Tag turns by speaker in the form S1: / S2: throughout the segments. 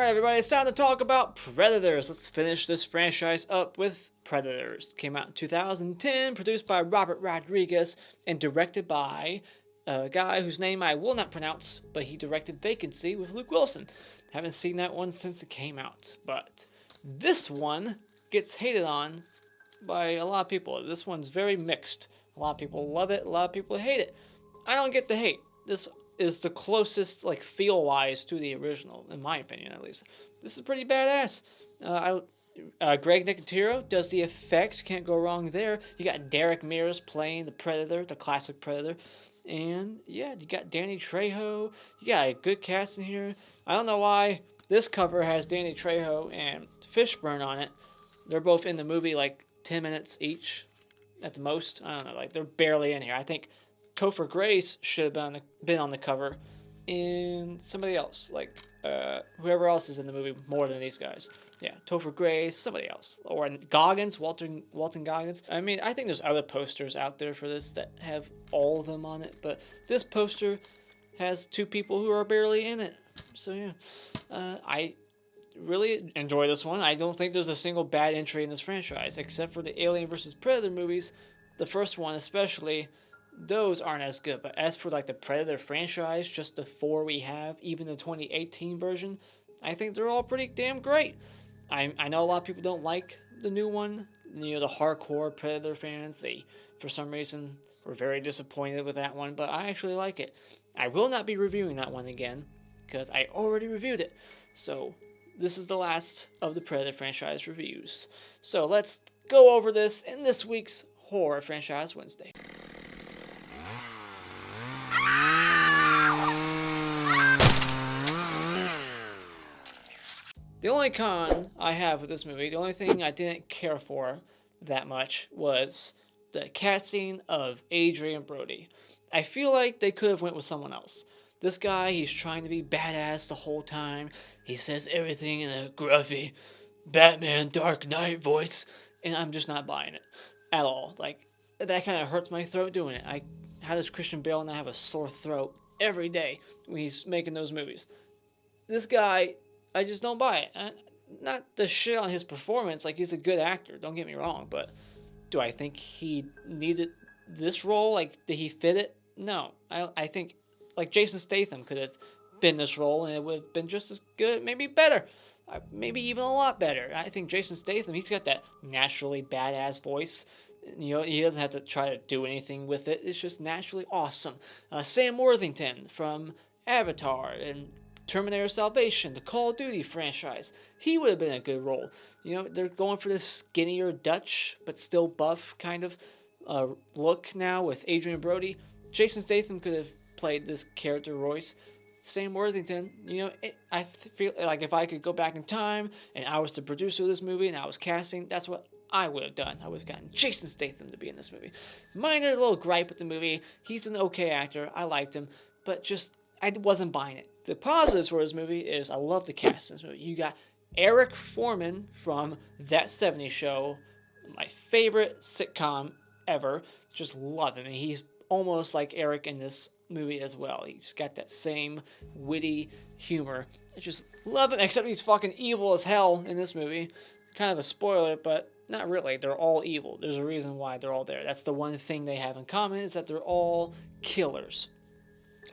S1: Alright everybody, it's time to talk about Predators. Let's finish this franchise up with Predators. Came out in 2010, produced by Robert Rodriguez, and directed by a guy whose name I will not pronounce, but he directed Vacancy with Luke Wilson. Haven't seen that one since it came out, but this one gets hated on by a lot of people. This one's very mixed. A lot of people love it, a lot of people hate it. I don't get the hate. This is the closest, like, feel-wise to the original, in my opinion, at least. This is pretty badass. Greg Nicotero does the effects. Can't go wrong there. You got Derek Mears playing the Predator, the classic Predator. And, yeah, you got Danny Trejo. You got a good cast in here. I don't know why this cover has Danny Trejo and Fishburne on it. They're both in the movie, like, 10 minutes each at the most. I don't know, like, they're barely in here. I think Topher Grace should have been on the cover, and somebody else, like whoever else is in the movie more than these guys. Yeah, Topher Grace, somebody else, or Goggins, Walton Goggins. I mean, I think there's other posters out there for this that have all of them on it, but this poster has two people who are barely in it. So yeah, I really enjoy this one. I don't think there's a single bad entry in this franchise, except for the Alien vs. Predator movies. The first one especially. Those aren't as good, but as for like the Predator franchise, just the four we have, even the 2018 version, I think they're all pretty damn great. I know a lot of people don't like the new one. You know, the hardcore Predator fans, they, for some reason, were very disappointed with that one, but I actually like it. I will not be reviewing that one again, because I already reviewed it. So, this is the last of the Predator franchise reviews. So, let's go over this in this week's Horror Franchise Wednesday. The only con I have with this movie, the only thing I didn't care for that much, was the casting of Adrien Brody. I feel like they could have went with someone else. This guy, he's trying to be badass the whole time. He says everything in a gruffy Batman Dark Knight voice, and I'm just not buying it at all. Like, that kind of hurts my throat doing it. How does Christian Bale not have a sore throat every day when he's making those movies? This guy, I just don't buy it. Not the shit on his performance, like, he's a good actor, don't get me wrong, but do I think he needed this role? Like, did he fit it? No. I think, like, Jason Statham could have been this role, and it would have been just as good, maybe better. Maybe even a lot better. I think Jason Statham, he's got that naturally badass voice. You know, he doesn't have to try to do anything with it. It's just naturally awesome. Sam Worthington from Avatar and Terminator Salvation, the Call of Duty franchise. He would have been a good role. You know, they're going for this skinnier Dutch, but still buff kind of look now with Adrien Brody. Jason Statham could have played this character Royce. Sam Worthington, you know, I feel like if I could go back in time and I was the producer of this movie and I was casting, that's what I would have done. I would have gotten Jason Statham to be in this movie. Minor little gripe with the movie. He's an okay actor. I liked him, but just I wasn't buying it. The positives for this movie is I love the cast in this movie. You got Eric Foreman from That 70s Show, my favorite sitcom ever. Just love him. And he's almost like Eric in this movie as well. He's got that same witty humor. I just love him, except he's fucking evil as hell in this movie. Kind of a spoiler, but not really. They're all evil. There's a reason why they're all there. That's the one thing they have in common, is that they're all killers.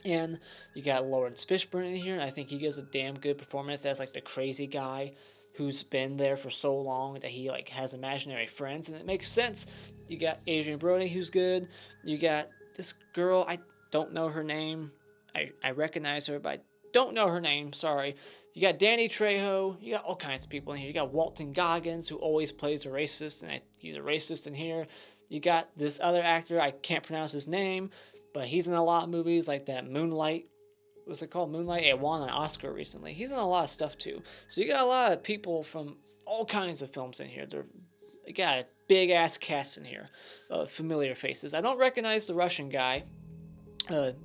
S1: And you got Laurence Fishburne in here, and I think he gives a damn good performance as, like, the crazy guy who's been there for so long that he, like, has imaginary friends, and it makes sense. You got Adrien Brody, who's good. You got this girl, I don't know her name. I recognize her, but I don't know her name, sorry. You got Danny Trejo. You got all kinds of people in here. You got Walton Goggins, who always plays a racist, and he's a racist in here. You got this other actor, I can't pronounce his name, but he's in a lot of movies like that Moonlight. What's it called? Moonlight? It won an Oscar recently. He's in a lot of stuff too. So you got a lot of people from all kinds of films in here. They got a big ass cast in here. Familiar faces. I don't recognize the Russian guy,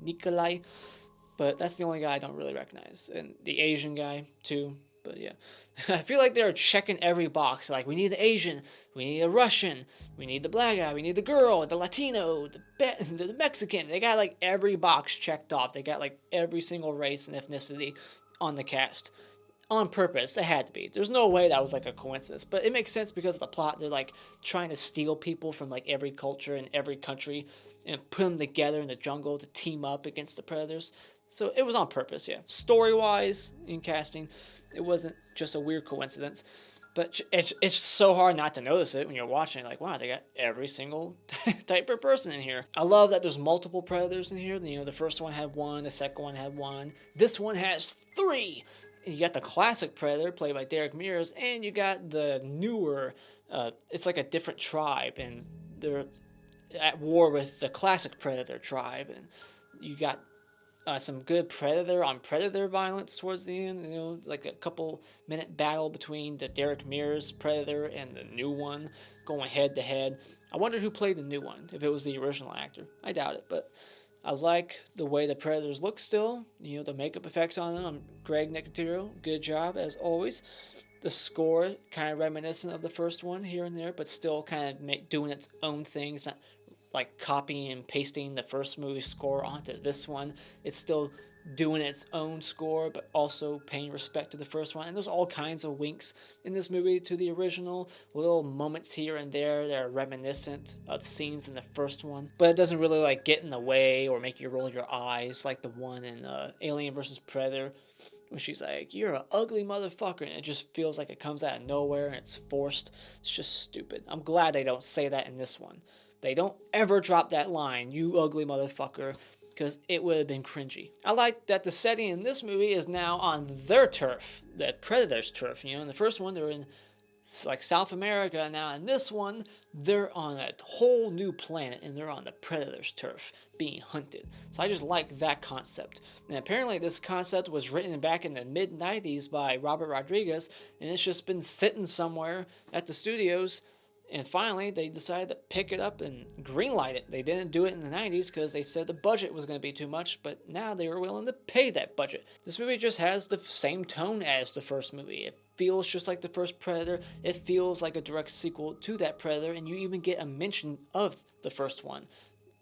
S1: Nikolai, but that's the only guy I don't really recognize. And the Asian guy too. But yeah, I feel like they're checking every box. Like, we need the Asian, we need the Russian, we need the black guy, we need the girl, the Latino, the Mexican. They got, like, every box checked off. They got, like, every single race and ethnicity on the cast. on purpose. It had to be. There's no way that was like a coincidence, but it makes sense because of the plot. They're like trying to steal people from like every culture and every country and put them together in the jungle to team up against the predators. So it was on purpose, yeah. Story-wise, in casting, it wasn't just a weird coincidence. But it's so hard not to notice it when you're watching. Like, wow, they got every single type of person in here. I love that there's multiple predators in here. You know, the first one had one, the second one had one. This one has 3. And you got the classic predator played by Derek Mears, and you got the newer. It's like a different tribe, and they're at war with the classic predator tribe, and you got some good predator on predator violence towards the end. You know, like a couple minute battle between the Derek Mears predator and the new one going head to head. I wonder who played the new one, if it was the original actor. I doubt it, but I like the way the predators look still. You know, the makeup effects on them. Greg Nicotero, good job as always. The score kind of reminiscent of the first one here and there, but still kind of doing its own thing. It's not like copying and pasting the first movie's score onto this one. It's still doing its own score, but also paying respect to the first one. And there's all kinds of winks in this movie to the original, little moments here and there that are reminiscent of scenes in the first one. But it doesn't really like get in the way or make you roll your eyes like the one in Alien vs. Predator, when she's like, "You're an ugly motherfucker," and it just feels like it comes out of nowhere and it's forced. It's just stupid. I'm glad they don't say that in this one. They don't ever drop that line, "you ugly motherfucker," because it would have been cringy. I like that the setting in this movie is now on their turf, the Predator's turf. You know, in the first one, they were in like South America. Now in this one, they're on a whole new planet, and they're on the Predator's turf, being hunted. So I just like that concept. And apparently this concept was written back in the mid-90s by Robert Rodriguez, and it's just been sitting somewhere at the studios. And finally, they decided to pick it up and greenlight it. They didn't do it in the 90s because they said the budget was going to be too much, but now they were willing to pay that budget. This movie just has the same tone as the first movie. It feels just like the first Predator. It feels like a direct sequel to that Predator, and you even get a mention of the first one.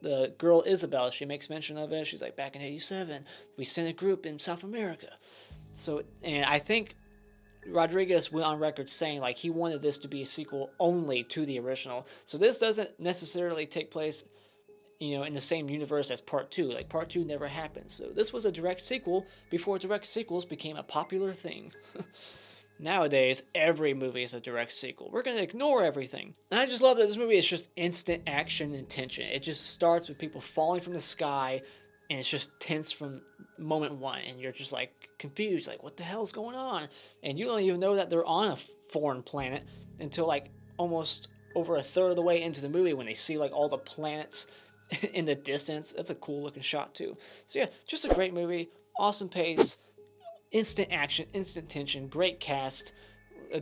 S1: The girl Isabel, she makes mention of it. She's like, "Back in '87, we sent a group in South America." So, and I think Rodriguez went on record saying like he wanted this to be a sequel only to the original. So this doesn't necessarily take place, you know, in the same universe as Part 2. Like Part 2 never happened. So this was a direct sequel before direct sequels became a popular thing. Nowadays, every movie is a direct sequel. We're going to ignore everything. And I just love that this movie is just instant action and tension. It just starts with people falling from the sky, and it's just tense from moment one, and you're just like confused, like what the hell's going on? And you don't even know that they're on a foreign planet until like almost over a third of the way into the movie when they see like all the planets in the distance. That's a cool looking shot too. So yeah, just a great movie, awesome pace, instant action, instant tension, great cast, a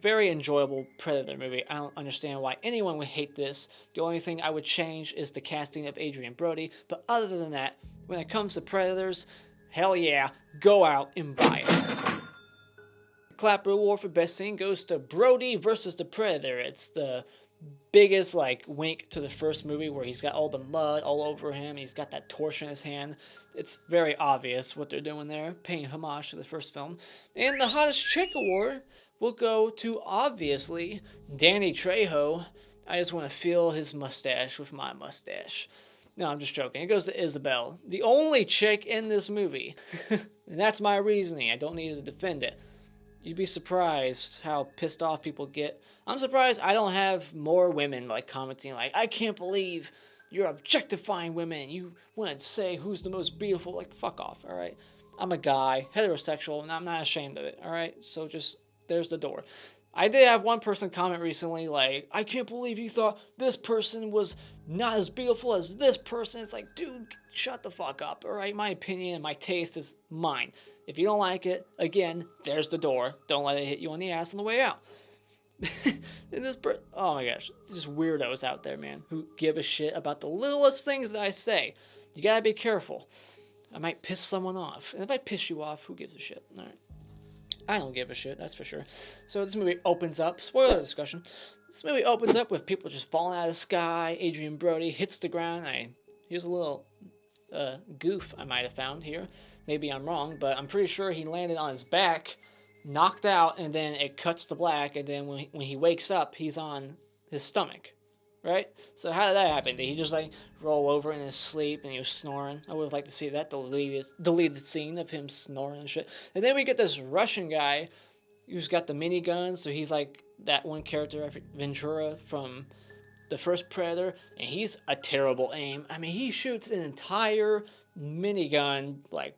S1: very enjoyable Predator movie. I don't understand why anyone would hate this. The only thing I would change is the casting of Adrien Brody, but other than that, when it comes to Predators, hell yeah, go out and buy it. The Clap Award for Best Scene goes to Brody versus the Predator. It's the biggest like wink to the first movie where he's got all the mud all over him. He's got that torch in his hand. It's very obvious what they're doing there, paying homage to the first film. And the Hottest Chick Award will go to, obviously, Danny Trejo. I just want to feel his mustache with my mustache. No, I'm just joking. It goes to Isabel, the only chick in this movie. And that's my reasoning. I don't need to defend it. You'd be surprised how pissed off people get. I'm surprised I don't have more women like commenting like, "I can't believe you're objectifying women. You want to say who's the most beautiful." Like, fuck off, all right? I'm a guy, heterosexual, and I'm not ashamed of it, all right? So just, there's the door. I did have one person comment recently like, "I can't believe you thought this person was not as beautiful as this person." It's like, dude, shut the fuck up, all right? My opinion and my taste is mine. If you don't like it, again, there's the door. Don't let it hit you on the ass on the way out. Oh my gosh, just weirdos out there, man, who give a shit about the littlest things that I say. You gotta be careful. I might piss someone off. And if I piss you off, who gives a shit? All right. I don't give a shit, that's for sure. So this movie opens up, spoiler discussion, this movie opens up with people just falling out of the sky. Adrien Brody hits the ground. Here's a little goof I might have found here. Maybe I'm wrong, but I'm pretty sure he landed on his back knocked out, and then it cuts to black, and then when he wakes up, he's on his stomach, right? So how did that happen? Did he just like roll over in his sleep and he was snoring? I would have liked to see that deleted scene of him snoring and shit. And then we get this Russian guy who's got the minigun, so he's like that one character, Ventura from the first Predator, and he's a terrible aim. I mean, he shoots an entire minigun, like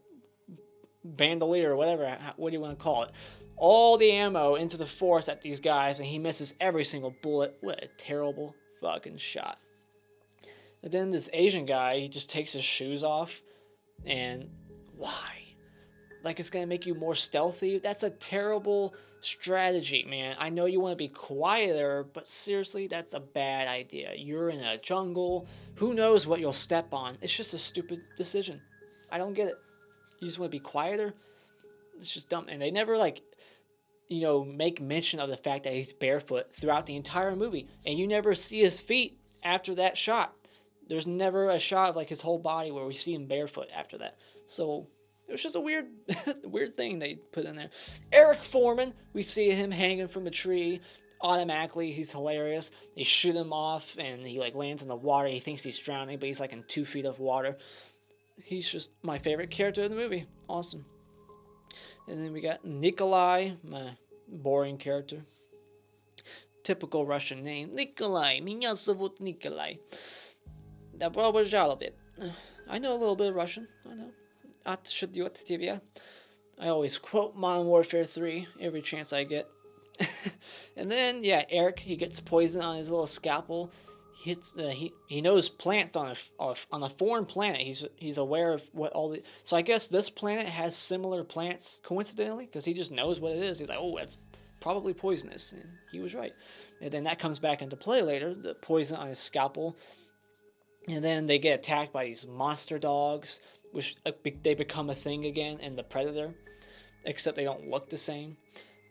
S1: bandolier or whatever, what do you want to call it, all the ammo into the force at these guys, and he misses every single bullet. What a terrible fucking shot. And then this Asian guy, he just takes his shoes off, and why? Like it's gonna make you more stealthy? That's a terrible strategy, man. I know you want to be quieter, but seriously, that's a bad idea. You're in a jungle. Who knows what you'll step on? It's just a stupid decision. I don't get it. You just want to be quieter? It's just dumb. And they never, like, make mention of the fact that he's barefoot throughout the entire movie. And you never see his feet after that shot. There's never a shot of, like, his whole body where we see him barefoot after that. So it was just a weird thing they put in there. Eric Foreman, we see him hanging from a tree. Automatically, he's hilarious. They shoot him off, and he, like, lands in the water. He thinks he's drowning, but he's, like, in 2 feet of water. He's just my favorite character in the movie. Awesome. And then we got Nikolai, my boring character. Typical Russian name. Nikolai. Меня зовут Nikolai. Добро пожаловать. I know a little bit of Russian. I know. I always quote Modern Warfare 3 every chance I get. And then, yeah, Eric, he gets poison on his little scalpel. He knows plants on a foreign planet. He's aware of what all the. So I guess this planet has similar plants coincidentally because he just knows what it is. He's like, oh, that's probably poisonous, and he was right. And then that comes back into play later. The poison on his scalpel, and then they get attacked by these monster dogs, which they become a thing again in the Predator, except they don't look the same.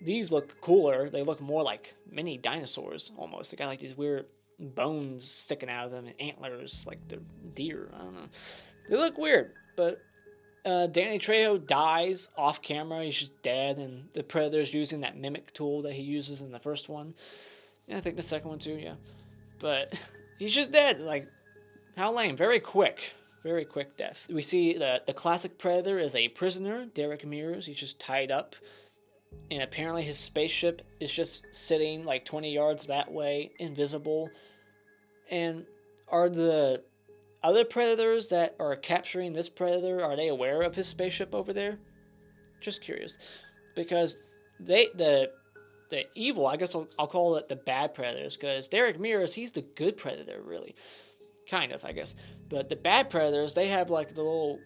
S1: These look cooler. They look more like mini dinosaurs almost. They got like these weird bones sticking out of them and antlers like the deer. I don't know. They look weird, but Danny Trejo dies off camera. He's just dead, and the Predator's using that mimic tool that he uses in the first one. And I think the second one too, yeah. But he's just dead. Like, how lame. Very quick death. We see the classic Predator is a prisoner, Derek Mears. He's just tied up. And apparently his spaceship is just sitting like 20 yards that way, invisible. And are the other Predators that are capturing this Predator, are they aware of his spaceship over there? Just curious. Because the evil, I guess I'll call it the bad Predators, because Derek Mears, he's the good Predator, really. Kind of, I guess. But the bad Predators, they have like the little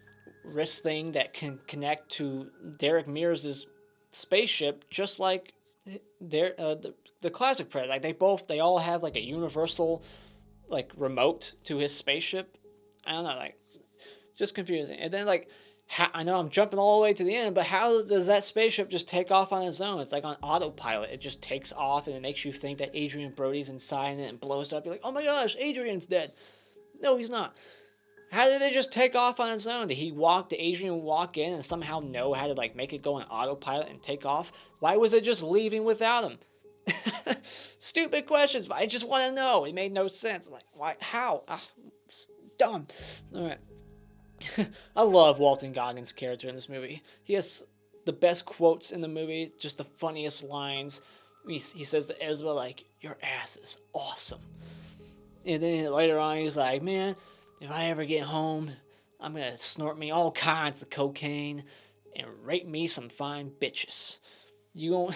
S1: wrist thing that can connect to Derek Mears' spaceship, just like the classic Predator. Like they all have like a universal like remote to his spaceship. I don't know, like just confusing. And then like I know I'm jumping all the way to the end, but how does that spaceship just take off on its own? It's like on autopilot. It just takes off, and it makes you think that Adrien Brody's inside, and it blows up. You're like, oh my gosh, Adrian's dead. No, he's not. How did it just take off on its own? Did Adrien walk in and somehow know how to like make it go on autopilot and take off? Why was it just leaving without him? Stupid questions, but I just want to know. It made no sense. Like, why? How? It's dumb. All right. I love Walton Goggins' character in this movie. He has the best quotes in the movie, just the funniest lines. He says to Ezra, like, your ass is awesome. And then later on, he's like, man, if I ever get home, I'm going to snort me all kinds of cocaine and rape me some fine bitches. You gon'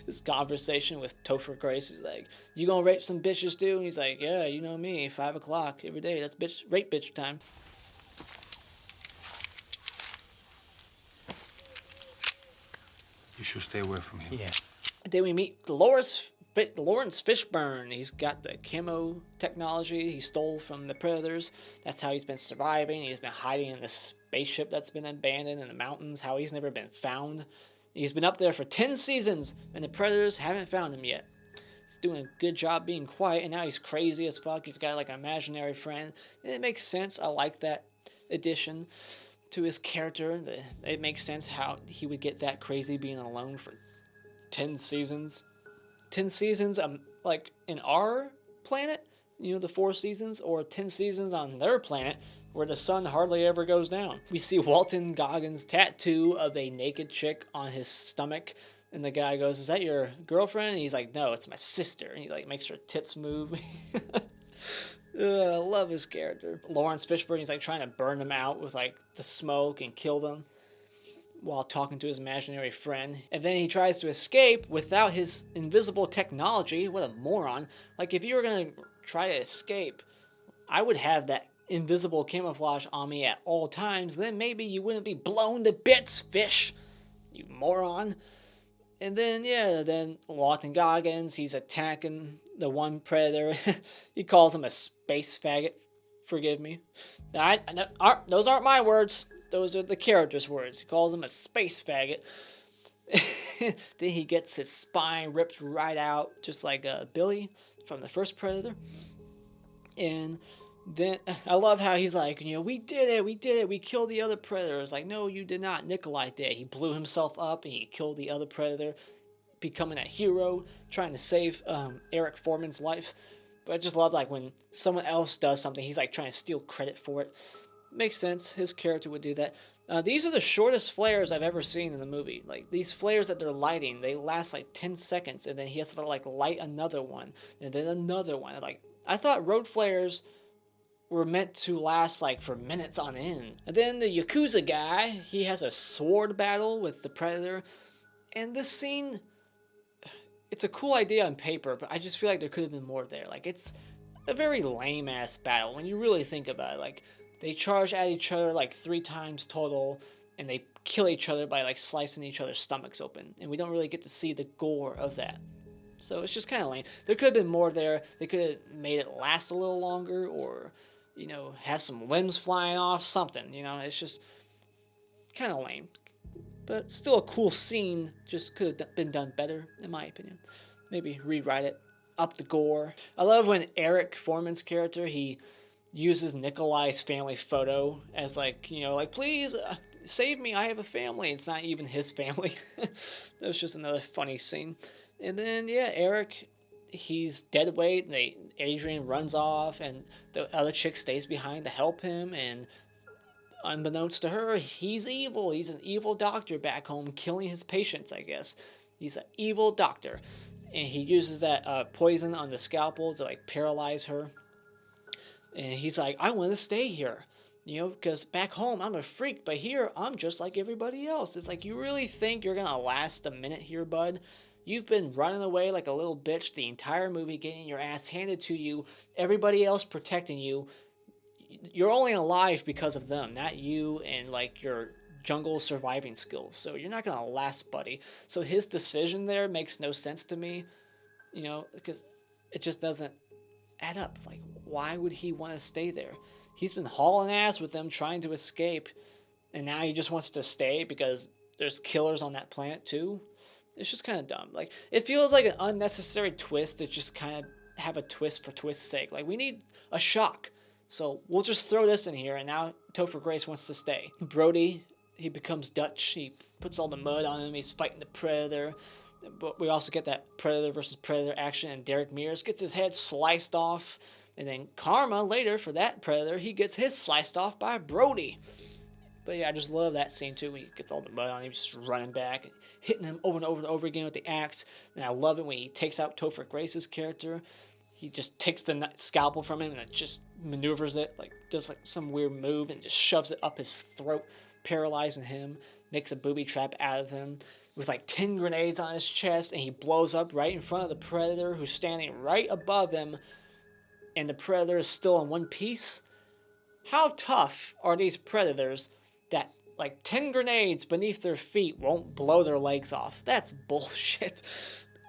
S1: this conversation with Topher Grace is like, you gonna rape some bitches too? And he's like, yeah, you know me, 5 o'clock every day. That's rape bitch time.
S2: You should stay away from him.
S1: Yeah. Then we meet Laurence Fishburne. He's got the camo technology he stole from the Predators. That's how he's been surviving. He's been hiding in this spaceship that's been abandoned in the mountains, how he's never been found. He's been up there for 10 seasons, and the Predators haven't found him yet. He's doing a good job being quiet, and now he's crazy as fuck. He's got like an imaginary friend. And it makes sense. I like that addition. to his character. It makes sense how he would get that crazy being alone for 10 seasons. 10 seasons, like in our planet, the 4 seasons, or 10 seasons on their planet where the sun hardly ever goes down. We see Walton Goggins' tattoo of a naked chick on his stomach, and the guy goes, "Is that your girlfriend?" And he's like, "No, it's my sister." And he like makes her tits move. I love his character. Laurence Fishburne, he's like trying to burn them out with like the smoke and kill them while talking to his imaginary friend. And then he tries to escape without his invisible technology. What a moron. Like, if you were going to try to escape, I would have that invisible camouflage on me at all times. Then maybe you wouldn't be blown to bits, fish. You moron. And then, then Walton Goggins, he's attacking the one predator. He calls him a space faggot. Forgive me. Those aren't my words. Those are the character's words. He calls him a space faggot. Then he gets his spine ripped right out, just like Billy from the first Predator. And then I love how he's like, we did it, we killed the other Predator. It's like, no, you did not. Nikolai did. He blew himself up and he killed the other Predator, becoming a hero, trying to save Eric Foreman's life. But I just love like when someone else does something, he's like trying to steal credit for it. Makes sense. His character would do that. These are the shortest flares I've ever seen in the movie. Like, these flares that they're lighting, they last like 10 seconds, and then he has to like light another one, and then another one. Like, I thought road flares were meant to last like for minutes on end. And then the Yakuza guy, he has a sword battle with the Predator, and this scene, it's a cool idea on paper, but I just feel like there could have been more there. Like, it's a very lame ass battle when you really think about it. Like, they charge at each other like 3 times total, and they kill each other by like slicing each other's stomachs open, and we don't really get to see the gore of that. So it's just kind of lame. There could have been more there. They could have made it last a little longer, or have some limbs flying off, something. It's just kind of lame, but still a cool scene. Just could have been done better, in my opinion. Maybe rewrite it, up the gore. I love when Eric Foreman's character, he uses Nikolai's family photo as like, please save me, I have a family. It's not even his family. That was just another funny scene. And then, Eric, he's dead weight. Adrien runs off, and the other chick stays behind to help him. And unbeknownst to her, he's evil. He's an evil doctor back home, killing his patients, I guess. He's an evil doctor. And he uses that poison on the scalpel to like paralyze her. And he's like, I want to stay here, because back home I'm a freak, but here I'm just like everybody else. It's like, you really think you're going to last a minute here, bud? You've been running away like a little bitch the entire movie, getting your ass handed to you, everybody else protecting you. You're only alive because of them, not you and like your jungle surviving skills. So you're not going to last, buddy. So his decision there makes no sense to me, because it just doesn't add up. Like, why would he want to stay there? He's been hauling ass with them trying to escape, and now he just wants to stay because there's killers on that planet too. It's just kind of dumb. Like, it feels like an unnecessary twist to just kind of have a twist for twist's sake. Like, we need a shock, so we'll just throw this in here, and now Topher Grace wants to stay. Brody, he becomes Dutch. He puts all the mud on him. He's fighting the Predator. But we also get that Predator versus Predator action, and Derek Mears gets his head sliced off. And then karma later for that Predator, he gets his sliced off by Brody. But I just love that scene too. When he gets all the mud on him, just running back, and hitting him over and over and over again with the axe. And I love it when he takes out Topher Grace's character. He just takes the scalpel from him and it just maneuvers it, like does like some weird move and just shoves it up his throat, paralyzing him, makes a booby trap out of him with like 10 grenades on his chest, and he blows up right in front of the Predator who's standing right above him, and the Predator is still in one piece. How tough are these Predators that like 10 grenades beneath their feet won't blow their legs off? That's bullshit.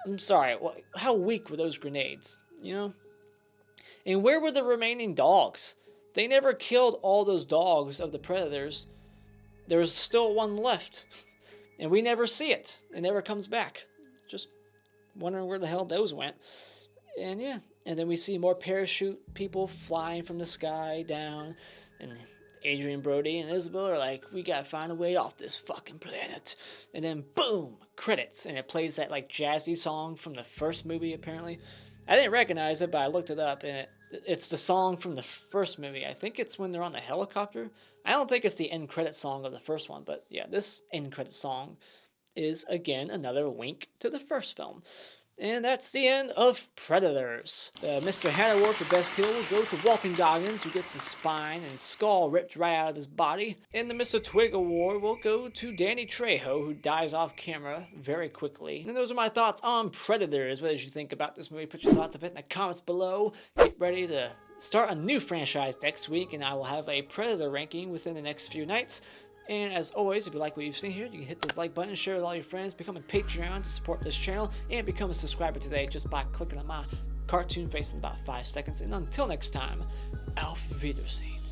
S1: I'm sorry, how weak were those grenades, And where were the remaining dogs? They never killed all those dogs of the Predators. There was still one left. And we never see it. It never comes back. Just wondering where the hell those went. And then we see more parachute people flying from the sky down. And Adrien, Brody, and Isabel are like, we gotta find a way off this fucking planet. And then boom, credits, and it plays that like jazzy song from the first movie apparently. I didn't recognize it, but I looked it up, and it's the song from the first movie. I think it's when they're on the helicopter. I don't think it's the end credit song of the first one, but yeah, this end credit song is again another wink to the first film. And that's the end of Predators. The Mr. Han Award for Best Kill will go to Walton Goggins, who gets the spine and skull ripped right out of his body. And the Mr. Twig Award will go to Danny Trejo, who dies off camera very quickly. And those are my thoughts on Predators. What did you think about this movie? Put your thoughts of it in the comments below. Get ready to start a new franchise next week, and I will have a Predator ranking within the next few nights. And as always, if you like what you've seen here, you can hit this like button, share with all your friends, become a Patreon to support this channel, and become a subscriber today just by clicking on my cartoon face in about 5 seconds. And until next time, auf Wiedersehen.